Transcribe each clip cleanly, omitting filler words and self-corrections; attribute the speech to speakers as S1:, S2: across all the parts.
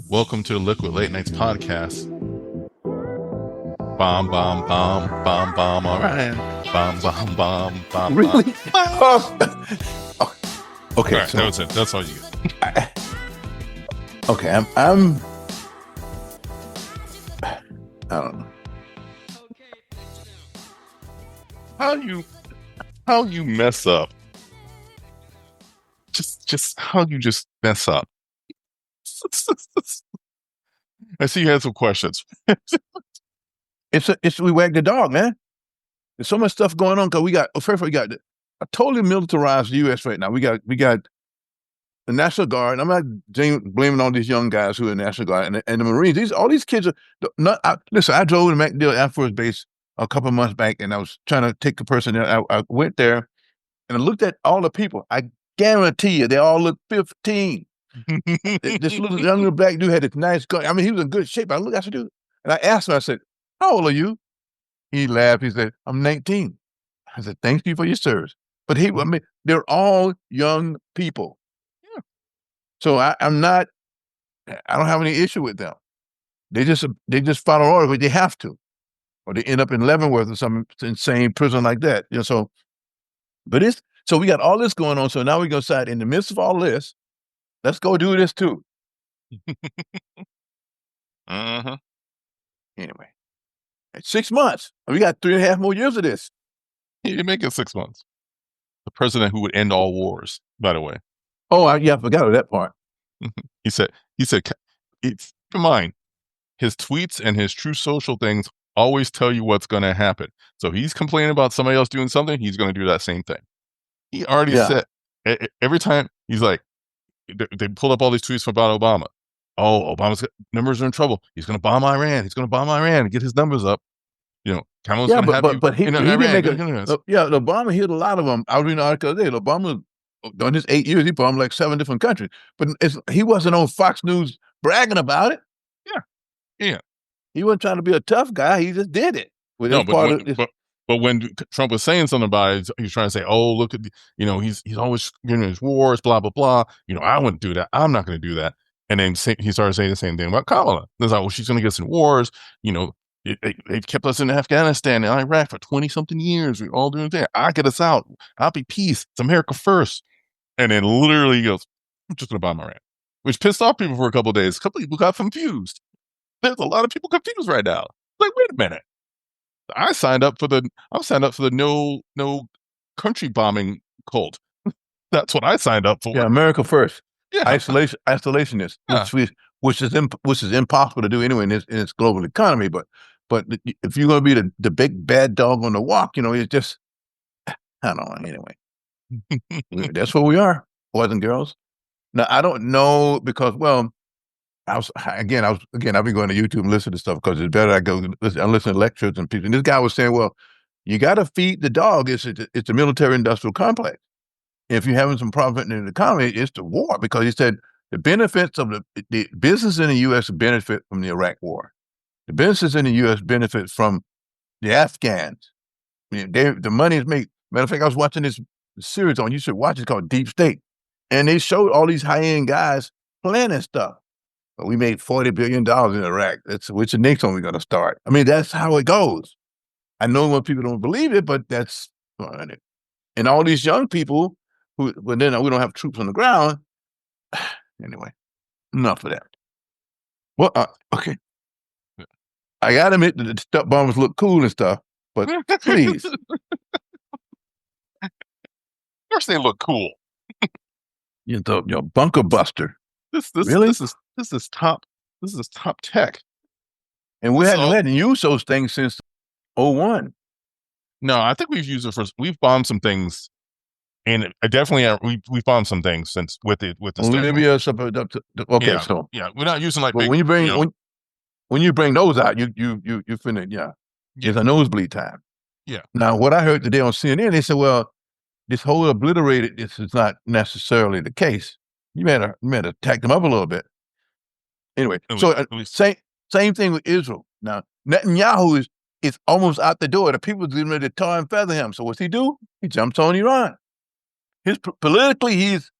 S1: Welcome to the Liquid Late Nites Podcast. Bomb, bomb, bomb, bomb, bomb, all right. Bomb, bomb, bomb, bomb,
S2: Really?
S1: bomb.
S2: Oh, okay,
S1: All right,
S2: so
S1: that was it. That's all you get.
S2: okay, I'm I don't know.
S1: How you mess up? Just how you just mess up. I see you had some questions.
S2: It's we wag the dog, man. There's so much stuff going on because we got first of all, we got a totally militarized U.S. right now. We got the National Guard. I'm not blaming all these young guys who are in the National Guard and the Marines. All these kids are not. Listen, I drove to MacDill Air Force Base a couple of months back, and I was trying to take a person there. I went there and I looked at all the people. I guarantee you, they all look 15. This little young little black dude had this nice gun. I mean, he was in good shape. I said, dude, and I asked him. I said, "How old are you?" He laughed. He said, "I'm 19." I said, "Thank you for your service." But I mean, they're all young people.
S1: Yeah.
S2: So I'm not. I don't have any issue with them. They just follow orders, but they have to, or they end up in Leavenworth or some insane prison like that. You know, so we got all this going on. So now we go decide in the midst of all this, let's go do this too.
S1: Uh-huh.
S2: Anyway, 6 months. We got 3.5 more years of this.
S1: You make it 6 months. The president who would end all wars, by the way.
S2: Oh, I forgot that part.
S1: He said, keep in mind, his tweets and his true social things always tell you what's going to happen. So he's complaining about somebody else doing something, he's going to do that same thing. He already said, every time he's like, they pulled up all these tweets about Obama. Oh, Obama's numbers are in trouble. He's going to bomb Iran. He's going to bomb Iran and get his numbers up. You know, Kamala's going to have you
S2: he
S1: in
S2: didn't make
S1: Iran.
S2: Obama hit a lot of them. I was reading an article today. Obama, during his 8 years, he bombed like 7 different countries. But he wasn't on Fox News bragging about it.
S1: Yeah.
S2: He wasn't trying to be a tough guy. He just did it.
S1: But when Trump was saying something about it, he was trying to say, "Oh, look at he's always getting his wars, blah blah blah." I wouldn't do that. I'm not going to do that. And then he started saying the same thing about Kamala. It's like, well, she's going to get us in wars. They've kept us in Afghanistan and Iraq for 20-something years. We're all doing that. I'll get us out. I'll be peace. It's America first. And then literally he goes, "I'm just going to bomb Iran," which pissed off people for a couple of days. A couple of people got confused. There's a lot of people confused right now. Like, wait a minute. I signed up for the no country bombing cult. That's what I signed up for.
S2: Yeah, America first.
S1: Yeah.
S2: Isolationist, which is impossible to do anyway in this global economy. But if you're going to be the big bad dog on the walk, it's just, I don't know. Anyway, that's what we are, boys and girls. Now I don't know because I've been going to YouTube and listen to stuff because it's better. I listen to lectures and people. And this guy was saying, well, you got to feed the dog. It's the military-industrial complex. If you're having some problem in the economy, it's the war, because he said the benefits of the business in the U.S. benefit from the Iraq war. The businesses in the U.S. benefit from the Afghans. I mean, the money is made. Matter of fact, I was watching this series on, you should watch it, called Deep State. And they showed all these high-end guys planning stuff. But we made $40 billion in Iraq. Which the next one we're going to start. I mean, that's how it goes. I know when people don't believe it, but that's it. And all these young people but then we don't have troops on the ground. Anyway, enough of that. Well, okay. I got to admit that the stuff bombers look cool and stuff, but please.
S1: Of course they look cool.
S2: Your bunker buster. Really?
S1: This is top tech.
S2: And we hadn't used those things since 2001.
S1: No, I think we've bombed some things. And I definitely we bombed some things since with the
S2: Libya. Okay,
S1: we're not using like.
S2: But when you bring those out, you finna it's a nosebleed time.
S1: Yeah.
S2: Now, what I heard today on CNN, they said, well, this whole obliterated, this is not necessarily the case. You may have tacked them up a little bit. Anyway, same thing with Israel. Now, Netanyahu is almost out the door. The people are getting ready to tar and feather him. So what's he do? He jumps on Iran. Politically, he's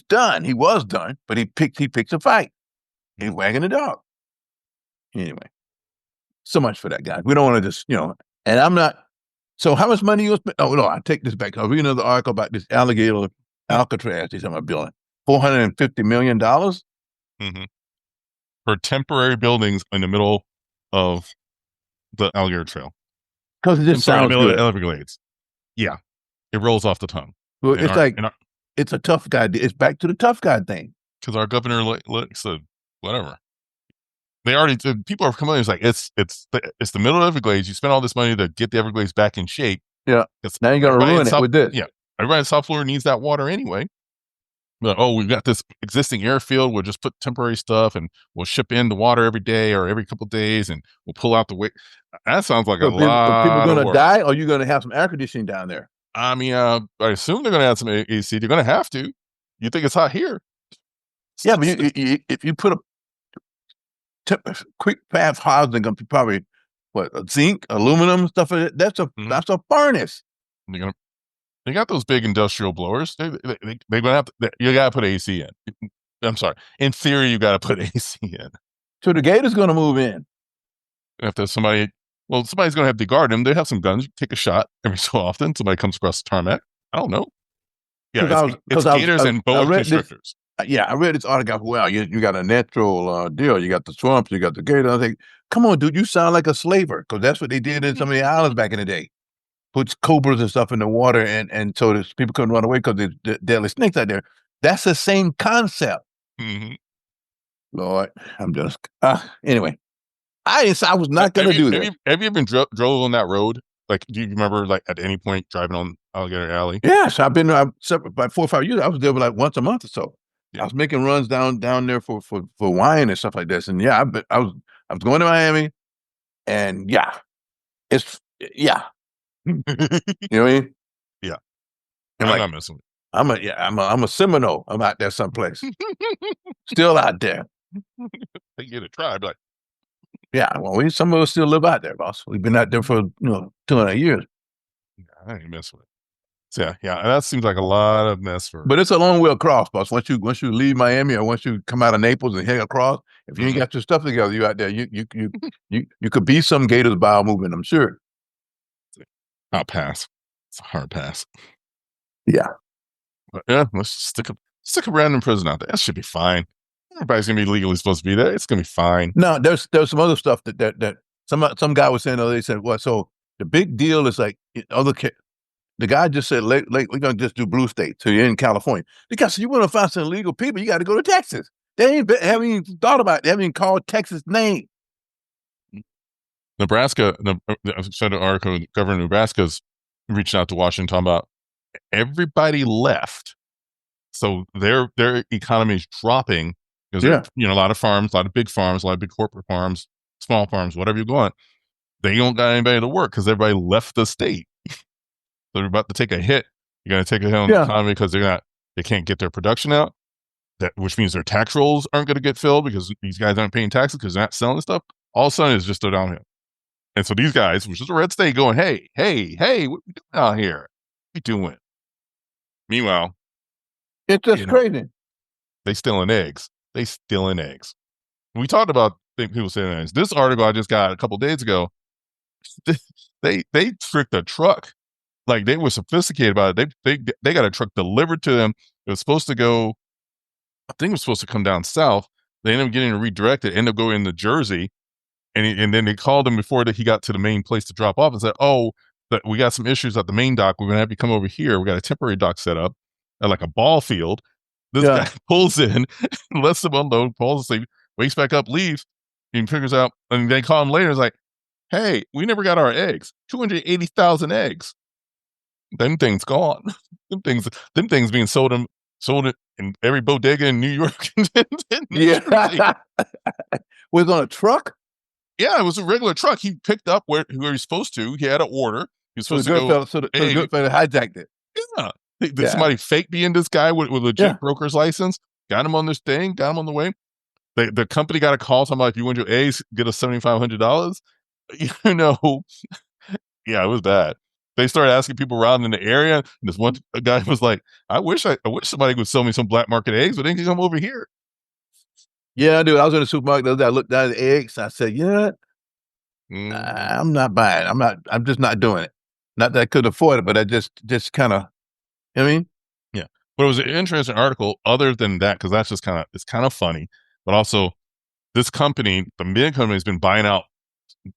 S2: done. He was done, but he picks a fight. He's wagging the dog. Anyway, so much for that, guy. We don't want to just, and I'm not. So how much money you spend? Oh, no, I take this back. I read another article about this alligator Alcatraz he's talking about building. $450 million?
S1: Mm-hmm. For temporary buildings in the middle of the alligator trail.
S2: Because it just sounds good.
S1: Everglades. Yeah. It rolls off the tongue.
S2: Well, it's a tough guy. It's back to the tough guy thing.
S1: Because our governor said, whatever. People are complaining. It's like, it's the middle of Everglades. You spend all this money to get the Everglades back in shape.
S2: Yeah. Now you're going to ruin it with this.
S1: Yeah. Everybody in South Florida needs that water anyway. But, we've got this existing airfield. We'll just put temporary stuff and we'll ship in the water every day or every couple of days and we'll pull out the weight. That sounds like a lot.
S2: Are people going to die or are you going to have some air conditioning down there?
S1: I mean, I assume they're going to add some AC. They're going to have to. You think it's hot here?
S2: Yeah, but if you put a quick path housing, going to be probably zinc, aluminum stuff. That's a furnace.
S1: They got those big industrial blowers. They're going to have to. You got to put AC in. I'm sorry. In theory, you got to put AC in.
S2: So the gator's going to move in.
S1: After somebody's going to have to guard them. They have some guns. You take a shot every so often. Somebody comes across the tarmac. I don't know. Yeah, it's gators and boa constrictors.
S2: I read this article. Well, you got a natural deal. You got the swamps. You got the gator. I think, come on, dude, you sound like a slaver because that's what they did in some of the islands back in the day. Puts cobras and stuff in the water, and so people couldn't run away because there's deadly snakes out there. That's the same concept.
S1: Mm-hmm.
S2: Lord, I'm just anyway. I was not going to do that.
S1: Have you been drove on that road? Like, do you remember, like, at any point driving on Alligator Alley?
S2: Yes, I've been separate by 4 or 5 years. I was there like once a month or so. Yeah. I was making runs down there for wine and stuff like this. And yeah, I was going to Miami, and it's you know what I mean?
S1: Yeah, I'm not messing with it.
S2: I'm a Seminole. I'm out there someplace, still out there.
S1: They get a try, but
S2: yeah, well, some of us still live out there, boss. We've been out there for 2.5 years.
S1: Yeah, I ain't messing with it. So yeah, that seems like a lot of mess for.
S2: But it's a long way across, boss. Once you leave Miami or once you come out of Naples and head across, if you ain't got your stuff together, you out there. You could be some Gators bowel movement, I'm sure.
S1: I'll pass. It's a hard pass.
S2: Yeah.
S1: But yeah, let's stick a random prison out there. That should be fine. Everybody's gonna be legally supposed to be there. It's gonna be fine.
S2: No, there's some other stuff that some guy was saying. They said, well, so the big deal is like the guy just said, we're gonna just do blue state. So you're in California. The guy said, you want to find some illegal people, you got to go to Texas. They haven't even thought about it. They haven't even called Texas' name.
S1: Nebraska, I said an article, Governor of Nebraska's reached out to Washington talking about everybody left. So their economy is dropping because a lot of farms, a lot of big farms, a lot of big corporate farms, small farms, whatever you want. They don't got anybody to work because everybody left the state. So they're about to take a hit. You're going to take a hit on the economy because they can't get their production out. Which means their tax rolls aren't going to get filled because these guys aren't paying taxes because they're not selling stuff. All of a sudden, it's just go downhill. And so these guys, which is a red state, going, hey, what we doing out here? What we doing? Meanwhile,
S2: it's just crazy.
S1: They stealing eggs. We talked about people stealing eggs. This article I just got a couple days ago, they tricked a truck. Like, they were sophisticated about it. They got a truck delivered to them. It was supposed to go, I think it was supposed to come down south. They ended up getting redirected, ended up going into Jersey. And then they called him before he got to the main place to drop off and said, but we got some issues at the main dock. We're going to have you come over here. We got a temporary dock set up at like a ball field. This guy pulls in, lets them unload, pulls asleep, wakes back up, leaves, and figures out, and they call him later. It's like, hey, we never got our eggs. 280,000 eggs. Them things gone. them things being sold in every bodega in New York.
S2: Yeah. Was it on a truck?
S1: Yeah, it was a regular truck. He picked up where he was supposed to. He had an order. He was supposed to go.
S2: So the good fella hijacked it.
S1: Yeah. Did somebody fake being this guy with legit broker's license? Got him on this thing. Got him on the way. The company got a call. Talking about, if you want your eggs, get us $7,500. Yeah, it was bad. They started asking people around in the area. And this one guy was like, I wish somebody would sell me some black market eggs, but they can come over here.
S2: Yeah, dude. I was in the supermarket the other day. I looked down at the eggs. I said, "Yeah, I'm not buying. I'm not. I'm just not doing it. Not that I couldn't afford it, but I just kind of. You know what I mean,
S1: Yeah. But it was an interesting article other than that, because that's just it's kind of funny, but also this company, the big company, has been buying out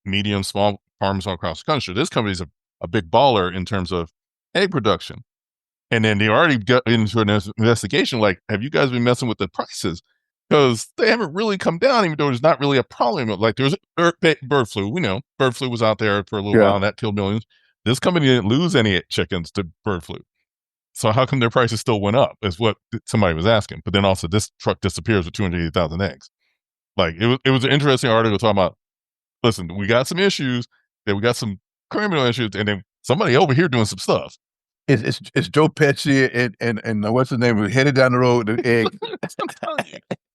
S1: medium, small farms all across the country. This company is a big baller in terms of egg production. And then they already got into an investigation like, have you guys been messing with the prices? Because they haven't really come down, even though there's not really a problem. Like there's bird flu. We know bird flu was out there for a little while and that killed millions. This company didn't lose any chickens to bird flu. So how come their prices still went up is what somebody was asking. But then also this truck disappears with 280,000 eggs. Like it was an interesting article talking about, listen, we got some issues, then we got some criminal issues, and then somebody over here doing some stuff.
S2: it's Joe Pesci and what's his name? We headed down the road to egg.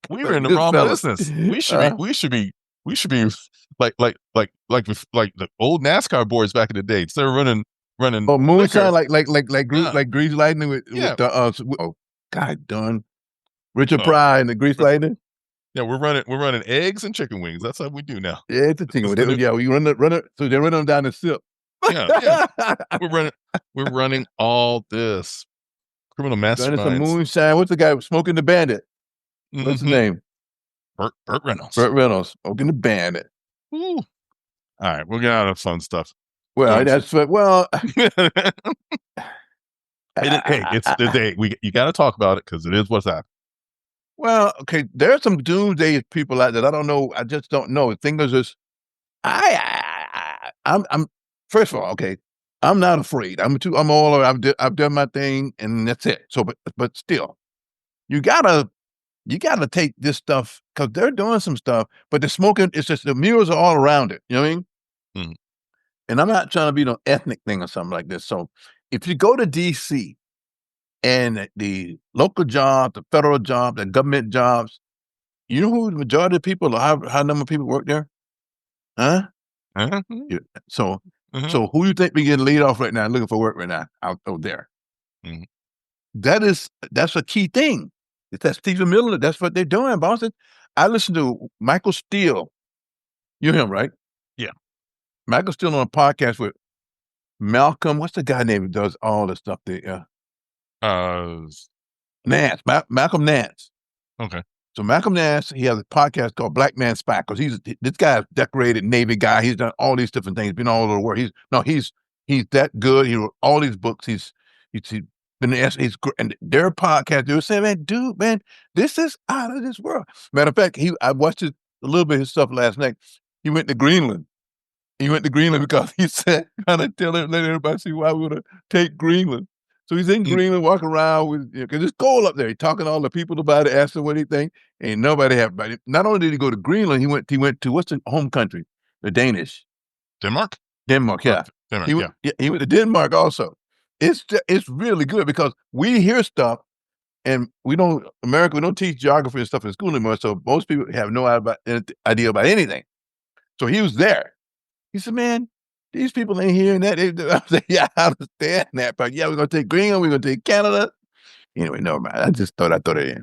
S1: We were in the wrong business. We should be like the old NASCAR boys back in the day. Instead of running.
S2: Oh, moonshine, like Grease Lightning with the oh God darn Richard Pryor and the Grease Lightning.
S1: Yeah, we're running eggs and chicken wings. That's how we do now.
S2: Yeah, it's a chicken wing. Yeah, we run it. So they're running them down the sip.
S1: Yeah. We're running all this criminal masterminds.
S2: Some moonshine. What's the guy smoking the bandit? What's his name?
S1: Burt Reynolds.
S2: Burt Reynolds smoking the bandit.
S1: Ooh. All right, we'll get out of fun stuff.
S2: Well, that's what. Well,
S1: hey, it's the day. You got to talk about it because it is what's happening.
S2: Well, okay, there's some doomsday people out there. I don't know. I just don't know. The thing is, just I'm first of all, okay. I'm not afraid. I've done my thing, and that's it. So, but still, you gotta take this stuff because they're doing some stuff. But the smoking, it's just the mirrors are all around it. You know what I mean?
S1: Mm.
S2: And I'm not trying to be no ethnic thing or something like this. So, if you go to DC and the local jobs, the federal jobs, the government jobs, you know who the majority of people, how number of people work there? Huh?
S1: Uh-huh.
S2: Yeah. So who you think be getting laid off right now, looking for work right now out there?
S1: Mm-hmm.
S2: That's a key thing. It's that Stephen Miller. That's what they're doing, Boston. I listen to Michael Steele. You hear him, right?
S1: Yeah.
S2: Michael Steele on a podcast with Malcolm. What's the guy name who does all the stuff there? Nance. Malcolm Nance.
S1: Okay.
S2: So Malcolm Nance, he has a podcast called Black Man Spy because this guy's a decorated Navy guy. He's done all these different things. Been all over the world. He's that good. He wrote all these books. He's been and their podcast. They were saying, man, this is out of this world. Matter of fact, I watched a little bit of his stuff last night. He went to Greenland. He went to Greenland because he said, trying to let everybody see why we want to take Greenland. So he's in Greenland, walking around with, because it's cold up there. He's talking to all the people about it, asking what he think. Ain't nobody have about it. Not only did he go to Greenland, he went to what's the home country? The Danish.
S1: Denmark,
S2: yeah.
S1: Denmark,
S2: he went to Denmark also. It's really good because we hear stuff and we don't teach geography and stuff in school anymore. So most people have no idea about anything. So he was there. He said, man, these people ain't hearing that. I said, yeah, I understand that. But yeah, we're going to take Greenland. We're going to take Canada. Anyway, never mind. I just thought I'd throw it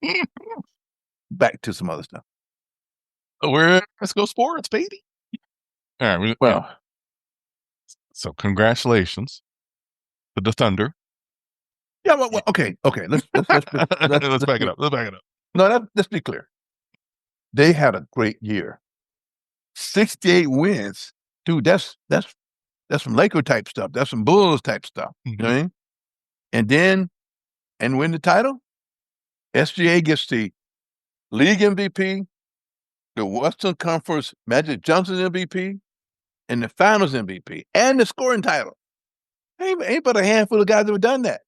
S2: in. Back to some other stuff.
S1: Let's go sports, baby. All right. So congratulations to the Thunder.
S2: Yeah, well okay. Let's back
S1: it up. Let's back it up.
S2: No, let's be clear. They had a great year. 68 wins. Dude, that's some Laker type stuff. That's some Bulls type stuff. Mm-hmm. You know what I mean? And win the title. SGA gets the league MVP, the Western Conference Magic Johnson MVP, and the Finals MVP, and the scoring title. Ain't but a handful of guys that have done that.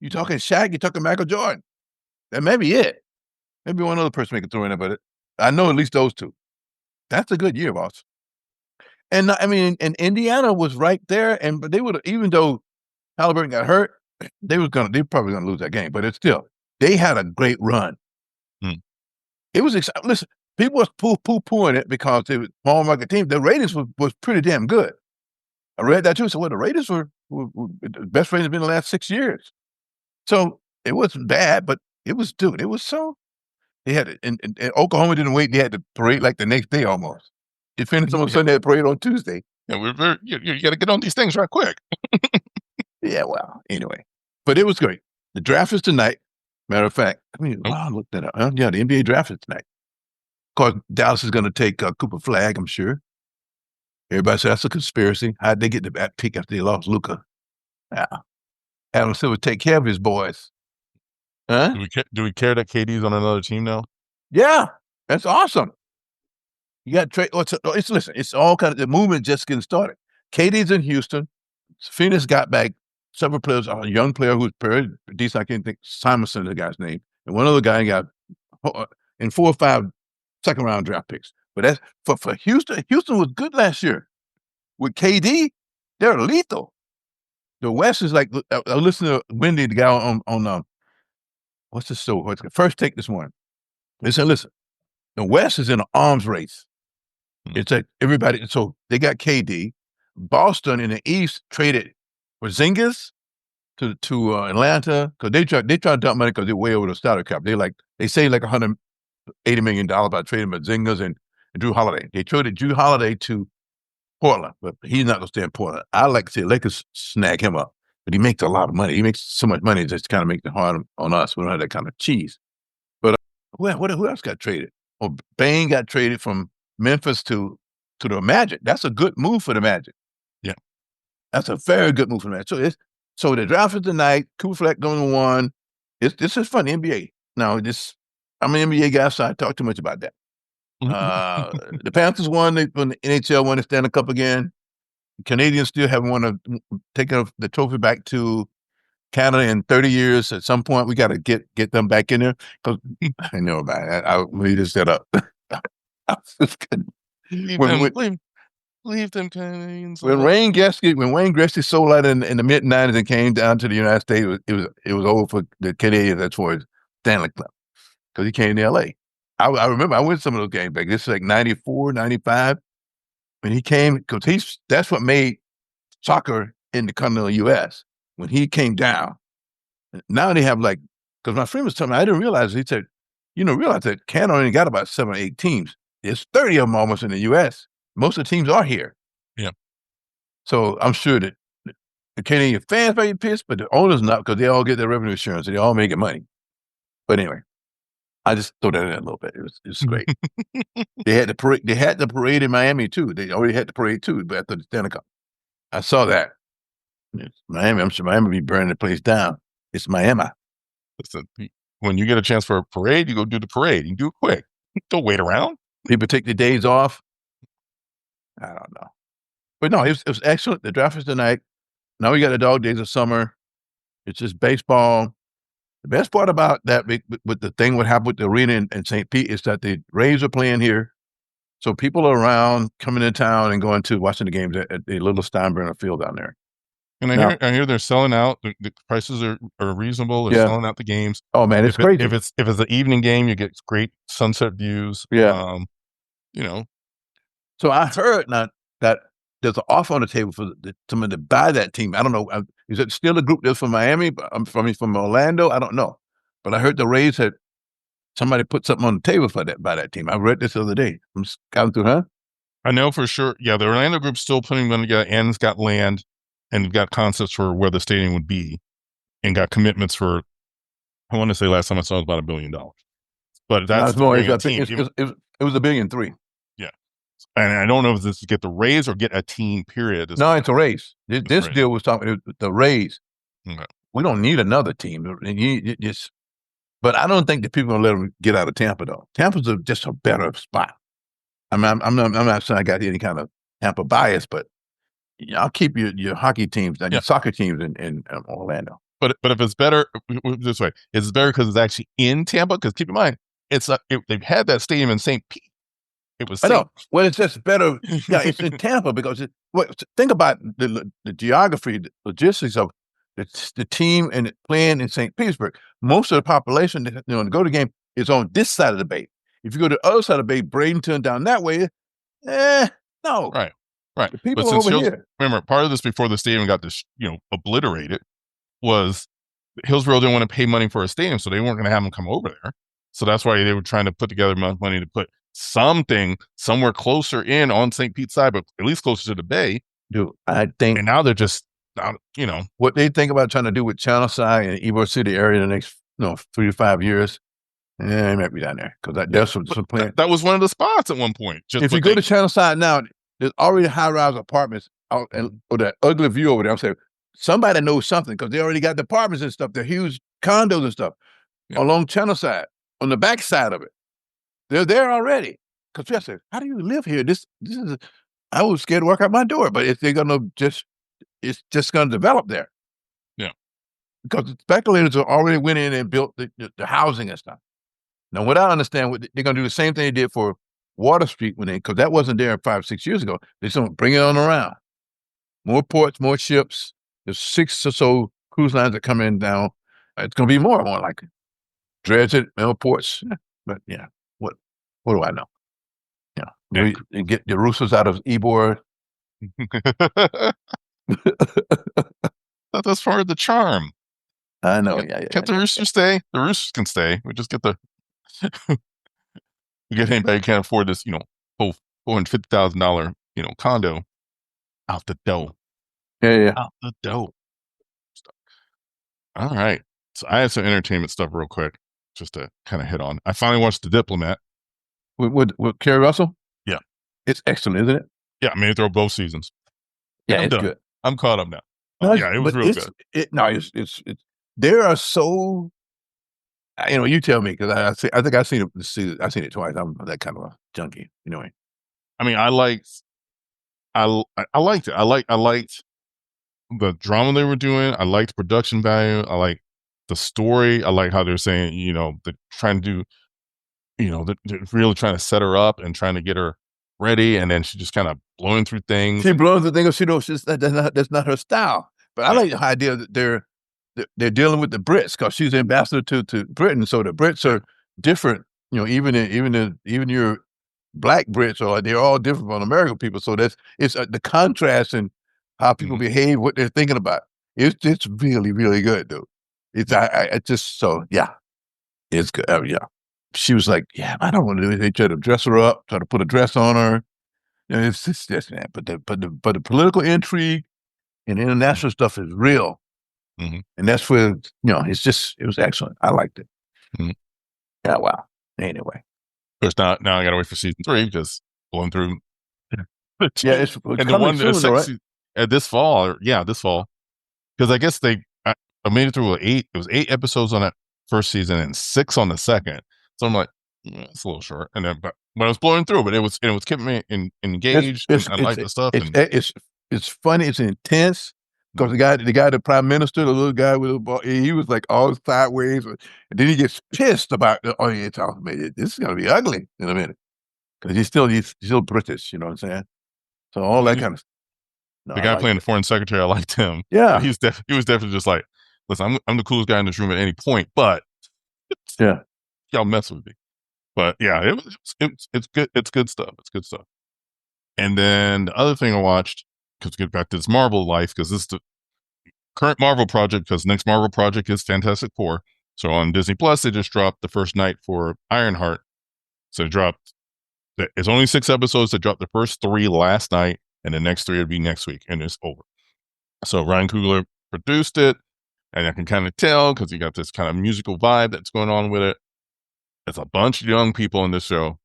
S2: You talking Shaq? You talking Michael Jordan? That may be it. Maybe one other person may can throw in there, but I know at least those two. That's a good year, boss. And I mean, and Indiana was right there, but they would, even though Halliburton got hurt, they're probably gonna lose that game. But it's still, they had a great run. It was exciting. Listen, people was poo-pooing it because they was small market team. The ratings was pretty damn good. I read that too. So the Raiders were the best ratings been in the last 6 years. So it wasn't bad, but it was so. They had it, and Oklahoma didn't wait. They had the parade like the next day almost. They finished on Sunday, had parade on Tuesday.
S1: Yeah, you got to get on these things right quick.
S2: Yeah, well, anyway, but it was great. The draft is tonight. Matter of fact, I looked that up. Yeah, the NBA draft is tonight. Of course, Dallas is going to take Cooper Flag, I'm sure. Everybody said that's a conspiracy. How'd they get the bat pick after they lost Luka? Yeah. Adam Silver take care of his boys. Huh?
S1: Do we care that KD's on another team now?
S2: Yeah, that's awesome. You got trade. Listen, it's all kind of the movement just getting started. KD's in Houston. Phoenix got back several players. A young player who's very decent. I can't think Simonson is the guy's name, and one other guy got in 4 or 5 second-round draft picks. But that's for Houston. Houston was good last year with KD. They're lethal. The West is like I listened to Wendy, the guy on what's the show? First Take this morning. They said, listen, the West is in an arms race. It's like everybody. So they got KD. Boston in the East traded Porzingis to Atlanta because they try to dump money because they're way over the salary cap. They say like $180 million by trading Porzingis and Drew Holiday. They traded Drew Holiday to Portland, but he's not going to stay in Portland. I like to see Lakers snag him up, but he makes a lot of money. He makes so much money, it just kind of makes it hard on us. We don't have that kind of cheese. But who else got traded? Oh, Bane got traded from Memphis to the Magic. That's a good move for the Magic.
S1: Yeah,
S2: that's a very good move for the Magic. So the draft is tonight. Cooper Fleck going to 1. This is fun. NBA. Now I'm an NBA guy, so I talk too much about that. The Panthers won. The NHL won the Stanley Cup again. The Canadians still haven't won taken the trophy back to Canada in 30 years. At some point, we got to get them back in there. Because I know about it. I we just set up.
S1: Leave them Canadians.
S2: When Wayne Gretzky sold out in the mid '90s and came down to the United States, it was over for the Canadians as far as Stanley Cup because he came to L.A. I remember I went to some of those games back. This is like 94, 95. When he came, because that's what made soccer in the continental U.S. When he came down. Now they have because my friend was telling me, I didn't realize, he said, realize that Canada only got about 7 or 8 teams. There's 30 of them almost in the U.S. Most of the teams are here.
S1: Yeah.
S2: So I'm sure that the Canadian fans may be pissed, but the owners not because they all get their revenue insurance and they all making money. But anyway. I just throw that in a little bit. It was great. They had the parade in Miami too. They already had the parade too, but after the Stanley Cup. I saw that. It's Miami. I'm sure Miami be burning the place down. It's Miami.
S1: Listen, when you get a chance for a parade, you go do the parade. You do it quick. Don't wait around.
S2: People take the days off. I don't know. But no, it was excellent. The draft is tonight. Now we got the dog days of summer. It's just baseball. The best part about that, with the thing what happened with the arena in St. Pete, is that the Rays are playing here. So people are around coming in town and going to watching the games at the little Steinbrenner field down there.
S1: And I hear they're selling out. The prices are reasonable. They're selling out the games.
S2: Oh man, it's crazy.
S1: If it's an evening game, you get great sunset views.
S2: Yeah. So I heard now that there's an offer on the table for someone to buy that team. I don't know. Is it still a group that's from Miami? I'm from Orlando. I don't know. But I heard the Rays had somebody put something on the table for that by that team. I read this the other day. I'm scouting through, huh?
S1: I know for sure. Yeah, the Orlando group's still putting them together and it's got land and got concepts for where the stadium would be and got commitments for, I want to say last time I saw it was about $1 billion. But that's
S2: more. It was $1.3 billion.
S1: Yeah. And I don't know if this is get the Rays or get a team, period.
S2: No, it's a Rays. This deal was talking the Rays.
S1: Okay.
S2: We don't need another team. But I don't think that people will let them get out of Tampa, though. Tampa's just a better spot. I mean, I'm not saying I got any kind of Tampa bias, but I'll keep your hockey teams and your soccer teams in Orlando.
S1: But if it's better this way, it's better because it's actually in Tampa. Because keep in mind, they've had that stadium in St. Pete. It was.
S2: I know. Well, it's just better. Yeah, it's in Tampa because think about the geography, the logistics of the team and playing in St. Petersburg. Most of the population, to go to the game is on this side of the bay. If you go to the other side of the bay, Bradenton down that way, no.
S1: Right.
S2: The people are over here.
S1: Remember, part of this before the stadium got this, obliterated was Hillsborough didn't want to pay money for a stadium, so they weren't going to have them come over there. So that's why they were trying to put together enough money to put something somewhere closer in on St. Pete's side, but at least closer to the bay.
S2: Dude, I think,
S1: and now they're just,
S2: what they think about trying to do with Channel Side and Ybor City area in the next 3 to 5 years. It might be down there because that's some plan.
S1: That was one of the spots at one point.
S2: If you go to Channel Side now, there's already high-rise apartments out and with that ugly view over there. I'm saying somebody knows something because they already got the apartments and stuff. They're huge condos and stuff along Channel Side on the back side of it. They're there already. Because I said, how do you live here? This is. I was scared to walk out my door, but if they're gonna it's just gonna develop there.
S1: Yeah,
S2: because the speculators are already went in and built the housing and stuff. Now, what I understand, they're going to do the same thing they did for Water Street because that wasn't there 5 or 6 years ago. They're just going to bring it on around. More ports, more ships. There's 6 or so cruise lines that come in now. It's going to be more likely. Dredge it, more ports. But what do I know? You get the roosters out of Ybor.
S1: That's part of the charm.
S2: I know.
S1: Can't the roosters stay? The roosters can stay. We just get the. You get anybody who can't afford this, $450,000, condo out the dough.
S2: Yeah.
S1: Out the dough. All right. So I have some entertainment stuff real quick, just to kind of hit on. I finally watched The Diplomat.
S2: With Kerry Russell?
S1: Yeah.
S2: It's excellent, isn't it?
S1: Yeah, I made it through both seasons.
S2: Yeah, it's good.
S1: I'm caught up now.
S2: No,
S1: it was real good.
S2: It's there are so. You tell me because I think I've seen it. I've seen it twice. I'm that kind of a junkie. Anyway,
S1: I mean, I liked it. I liked the drama they were doing. I liked production value. I liked the story. I like how they're saying, they're trying to do, they're really trying to set her up and trying to get her ready, and then she just kind of blowing through things.
S2: She blows through things. That's not her style. But I like the idea that they're dealing with the Brits because she's ambassador to Britain, so the Brits are different. Even your black Brits they're all different from American people. So it's the contrast in how people behave, what they're thinking about. It's really, really good, dude. It's it's good. She was like, I don't want to do it. They try to dress her up, try to put a dress on her. It's just man. But the political intrigue and international stuff is real.
S1: Mm-hmm.
S2: And that's where, it was excellent. I liked it.
S1: Mm-hmm.
S2: Yeah, wow. Anyway.
S1: Of course, now I got to wait for season 3 because going through.
S2: It's
S1: and the one right? This fall. Because I guess I made it through 8. It was 8 episodes on that first season and 6 on the second. So I'm like, it's a little short. And then, but I was blowing through, but it was keeping me engaged. I liked the stuff.
S2: It's funny. It's intense. Because the prime minister, the little guy with the ball, he was like all sideways, and then he gets pissed about this is going to be ugly in a minute because he's still British, you know what I'm saying? So all that kind of.
S1: The guy playing the foreign secretary, I liked him.
S2: Yeah,
S1: he was definitely just like, listen, I'm the coolest guy in this room at any point, but y'all mess with me. But yeah, it's good. It's good stuff. It's good stuff. And then the other thing I watched. Because get back to this Marvel life, because this is the current Marvel project, because next Marvel project is Fantastic Four. So on Disney Plus, they just dropped the first night for Ironheart. So it's only 6 episodes. They dropped the first 3 last night, and the next 3 will be next week, and it's over. So Ryan Coogler produced it, and I can kind of tell because you got this kind of musical vibe that's going on with it. It's a bunch of young people in this show.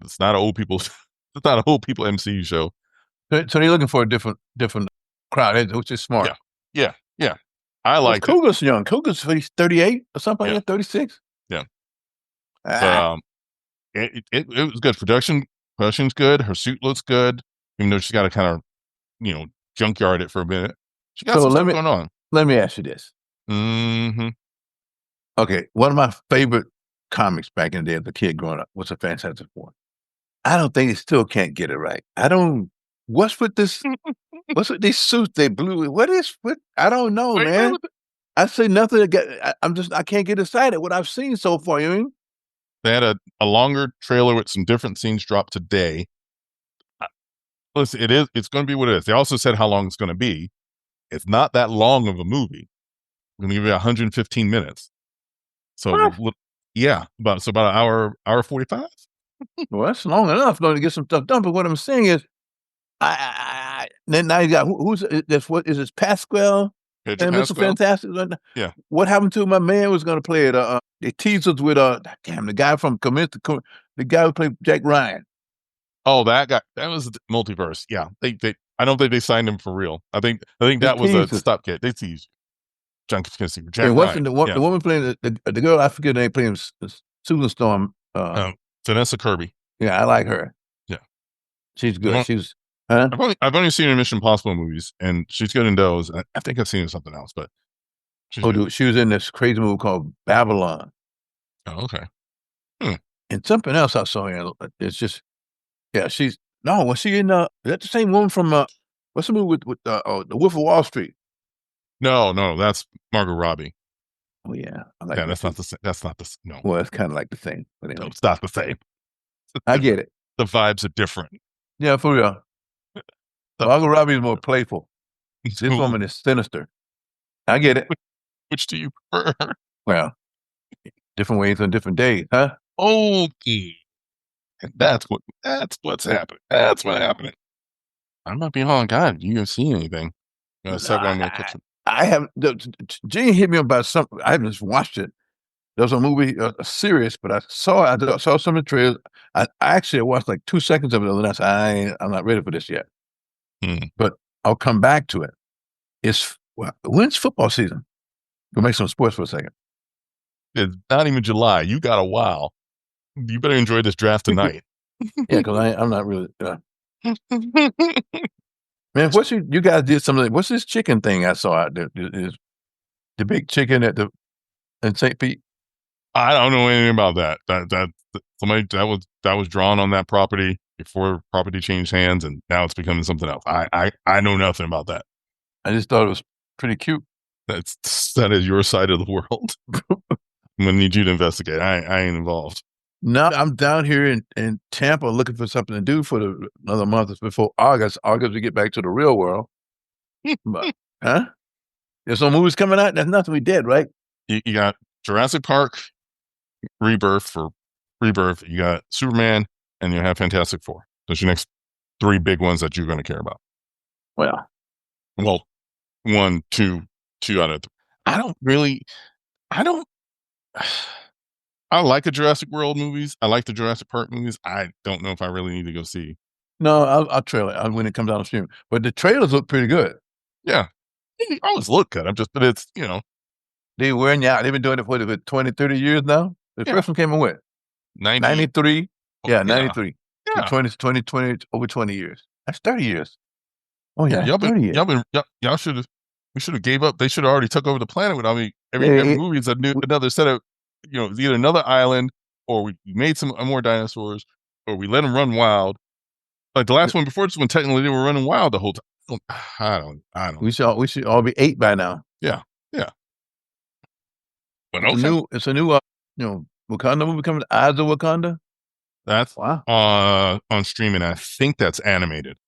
S1: It's not an old people. It's not an old people MCU show.
S2: So you're looking for a different crowd, which is smart.
S1: Yeah. I like
S2: Coogler's young. Coogler's 38 or something like that, 36.
S1: Yeah. It was good. Production's good. Her suit looks good, even though she's got to kind of, junkyard it for a minute. She got some stuff going on.
S2: Let me ask you this.
S1: Mm-hmm.
S2: Okay, one of my favorite comics back in the day as a kid growing up was a Fantastic Four. I don't think they still can't get it right. What's with this? What's with these suits they blew? What? I don't know, man. I say nothing. I can't get excited. What I've seen so far, you mean?
S1: They had a longer trailer with some different scenes dropped today. Listen, it's going to be what it is. They also said how long it's going to be. It's not that long of a movie. I'm going to give you 115 minutes. So Yeah, about an hour 45.
S2: Well, that's long enough though to get some stuff done. But what I'm saying is, then now you got who's that's what is this Pascal
S1: Pedro
S2: and Mr.
S1: Pascal.
S2: Fantastic?
S1: Yeah.
S2: What happened to my man who was going to play it? They teased us with damn the guy from the guy who played Jack Ryan.
S1: Oh, that guy. That was the multiverse. Yeah. They. I don't think they signed him for real. I think
S2: They
S1: that was a
S2: teased us.
S1: stopgap. They teased Jack
S2: And what's
S1: Ryan.
S2: the
S1: Yeah.
S2: woman playing the girl? I forget her name. Playing Susan Storm.
S1: Vanessa Kirby.
S2: Yeah, I like her.
S1: Yeah.
S2: She's good.
S1: Well,
S2: She's huh?
S1: I've only seen her in Mission Impossible movies, and she's good in those. I think I've seen her in something else, but she's good.
S2: Dude, she was in this crazy movie called Babylon.
S1: Oh, okay.
S2: And something else I saw here. It's just yeah. Was she in is that the same woman from what's the movie with the Wolf of Wall Street?
S1: No, that's Margot Robbie.
S2: Oh yeah, I like
S1: Yeah,
S2: that
S1: that's
S2: too.
S1: not the same. That's not the no.
S2: Well, it's kind of like the same, but
S1: No,
S2: anyway,
S1: it's not the same.
S2: I get it.
S1: The vibes are different.
S2: Yeah, for real. Margot Robbie is more playful. This woman is sinister. I get it.
S1: Which do you prefer?
S2: Well, different ways on different days, huh?
S1: Okay. And that's what's happening. That's what happened. I'm not being all God. You haven't seen anything.
S2: I have. Gene hit me up about something. I haven't just watched it. There was a movie, a series, but I saw some of the trailers. I actually watched like 2 seconds of it, and I said, I'm not ready for this yet. But I'll come back to it. When's football season? We'll make some sports for a second.
S1: It's not even July. You got a while. You better enjoy this draft tonight.
S2: Yeah, because I'm not really. Man, you guys did something. What's this chicken thing I saw out there? Is the big chicken in St. Pete?
S1: I don't know anything about that. Somebody that was drawn on that property before property changed hands, and now it's becoming something else. I know nothing about that.
S2: I just thought it was pretty cute.
S1: That is your side of the world. I'm gonna need you to investigate. I ain't involved.
S2: No, I'm down here in Tampa looking for something to do for another month before August. August we get back to the real world. But, huh? There's no movies coming out. That's nothing we did, right?
S1: You got Jurassic Park, Rebirth. You got Superman, and you have Fantastic Four. Those are your next 3 big ones that you're going to care about.
S2: Well,
S1: 1, 2 out of 3. I like the Jurassic World movies. I like the Jurassic Park movies. I don't know if I really need to go see.
S2: No, I'll trail it when it comes out on stream. But the trailers look pretty good.
S1: Yeah. They always look good. But it's,
S2: They wearing you out. They've been doing it for 20, 30 years now. The first one came in what? 93? Yeah, 93.
S1: Yeah.
S2: 20, over 20 years. That's 30 years. Oh yeah,
S1: y'all should have. We should have gave up. They should have already took over the planet without me. Every movie is another set of, it's either another island, or we made some more dinosaurs, or we let them run wild. Like the last one before this one, technically they were running wild the whole time. I don't.
S2: We should all be 8 by now.
S1: Yeah. But
S2: it's a new Wakanda movie coming. Eyes of Wakanda.
S1: That's on streaming. I think that's animated.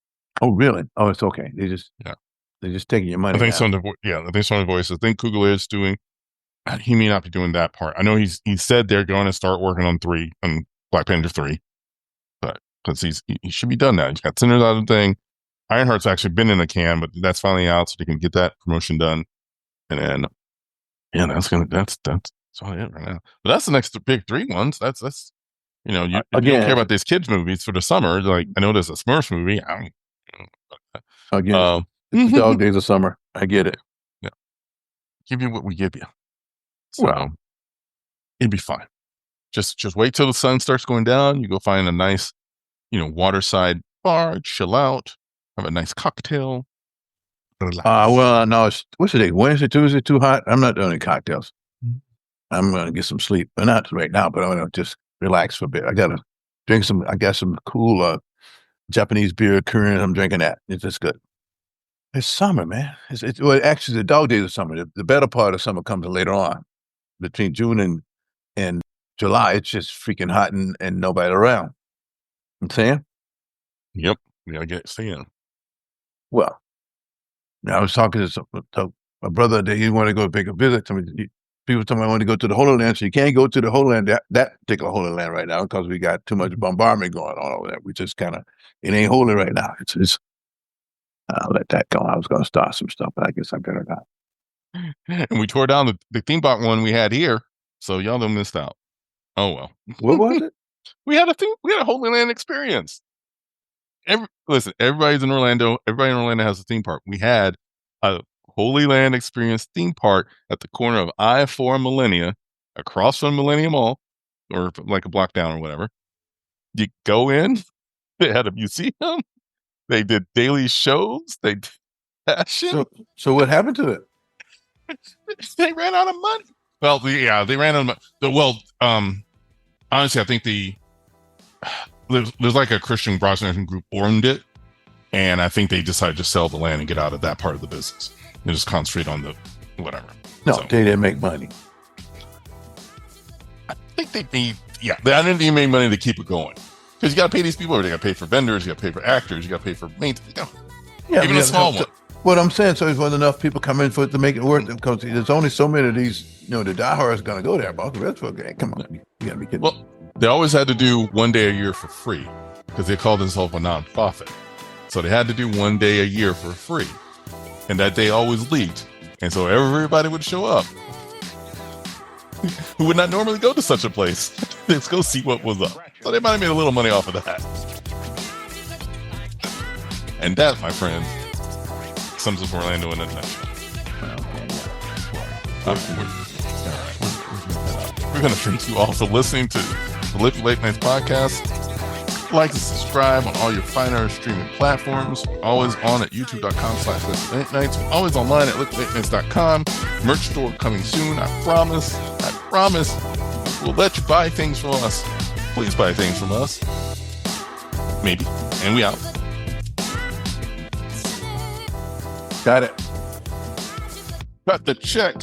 S2: Oh really? Oh, it's okay. They're just taking your money.
S1: I think some of the voices. I think Kugler is doing. He may not be doing that part. I know he said they're going to start working on Black Panther 3, but because he should be done now. He's got Sinners out of the thing. Ironheart's actually been in the can, but that's finally out, so they can get that promotion done. And then, that's all it right now. But that's the next big 3 ones. That's you don't care about these kids movies for the summer. Like I know there's a Smurfs movie.
S2: Again, it's the dog days of summer. I get it.
S1: Yeah, give you what we give you. So it'd be fine. Just wait till the sun starts going down. You go find a nice, waterside bar, chill out, have a nice cocktail.
S2: Well, no, what's the day? Wednesday, Tuesday, too hot. I'm not doing any cocktails. I'm gonna get some sleep, but not right now. But I'm gonna just relax for a bit. I gotta drink some. I got some cool Japanese beer, current. I'm drinking that. It's just good. It's summer, man. Actually, the dog days of summer. The better part of summer comes later on, between June and July. It's just freaking hot and nobody around. I'm saying.
S1: Yep. Yeah, I get saying.
S2: Well, I was talking to my brother that he wanted to go make a visit to me. people tell me I want to go to the Holy Land, so you can't go to the Holy Land, that particular Holy Land right now, because we got too much bombardment going on over there. We just kind of, it ain't holy right now. It's I'll let that go. I was going to start some stuff, but I guess I better not.
S1: And we tore down the theme park one we had here, so y'all done missed out. Oh well.
S2: What was it?
S1: We had a Holy Land experience. Listen, everybody's in Orlando. Everybody in Orlando has a theme park. We had a Holy Land experience theme park at the corner of I-4 and Millennia, across from Millennium Mall, or like a block down or whatever. You go in, they had a museum, they did daily shows, they did fashion.
S2: So what happened to it?
S1: They ran out of money. Well, yeah, they ran out of money. Well, honestly, I think there's like a Christian broadcasting group owned it, and I think they decided to sell the land and get out of that part of the business and just concentrate on the whatever.
S2: No, they didn't make money.
S1: I think they made, I didn't think they made money to keep it going, because you got to pay these people. You got to pay for vendors, you got to pay for actors, you got to pay for maintenance. Even a small one.
S2: What I'm saying, so it wasn't enough people come in for it to make it work, because there's only so many of these, the diehards going to go there. But the rest of them, come on, you got to be kidding.
S1: Well, they always had to do one day a year for free, because they called themselves a nonprofit. So they had to do one day a year for free, and that day always leaked, and so everybody would show up who would not normally go to such a place. Let's go see what was up. So they might have made a little money off of that. And that, my friend, sums up Orlando in a nutshell. We're going to thank you all for listening to the Liquid Late Nites Podcast. Like and subscribe on all your finer streaming platforms. Always on at youtube.com/liquidlatenights. Always online at liquidlatenights.com. Merch store coming soon. I promise. We'll let you buy things from us. Please buy things from us. Maybe. And we out.
S2: Got it.
S1: Got the check.